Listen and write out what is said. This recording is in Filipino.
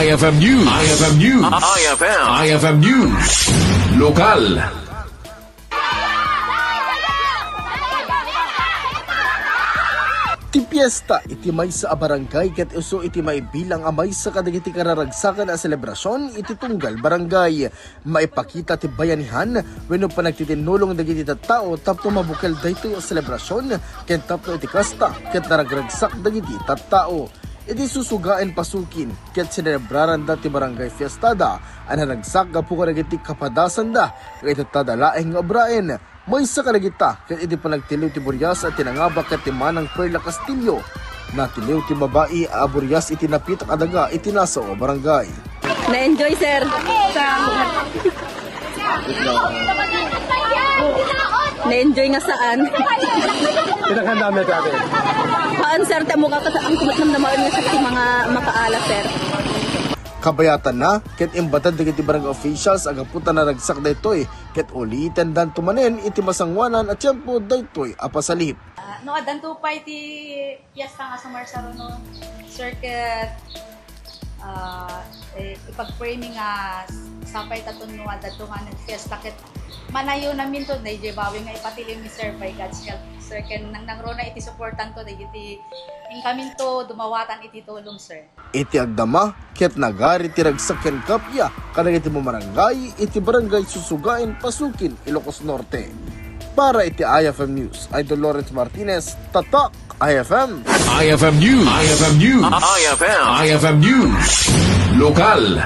IFM News. IFM News. IFM News. Lokal. Ti Piesta iti may sa barangay ket uso iti may bilang amay sa kadagiti kararagsakan a selebrasyon iti tunggal barangay. Maipakita ti bayanihan wenno panagtitinulong dagiti tattao tapno mabukel daytoy a selebrasyon ken tapno iti kasta ket naragragsak dagiti tattao. Iti Susugaen Pasuquin ket sinebraran da ti barangay fiestada an naragsak gapu kadagiti kapadasan da ket tadalaeng nga obraen. May sa kalagita, ket iti panagtiliw ti Buryas at tinangabak ket ti Manang Perla Castillo. Natiliw ti babae a Buryas iti napitak adaga iti nasa o barangay. Na-enjoy, sir. Na-enjoy nga saan? Pinakandam na dati. Paan, sir, tamo ka ang tinamdamaan nga sa mga makaala, sir. Kabayatan na, ket imbatad dagiti barangay officials agaputan na ragsak daytoy, ket ulitin dan tumanen iti masangwanan at tiyempo daytoy apasalip. No, adanto pa iti Piesta nga sumarsaro no circuit ipag-framing nga sapay taton no adanto nga nag-fiesta ket manayo namin to dayjay bawi nga ipatilim ni Sir by God's help. Sir ken nang rona iti supportan to dagiti incoming to dumawatan iti tulong, sir. Iti agdama, ket nagari ti ragsak ken kapya kadagiti Bumaranggay iti barangay Susugaen Pasuquin, Ilocos Norte. Para iti IFM News, Idol Lawrence Martinez, Tatak IFM. IFM News. IFM News. IFM News. Lokal.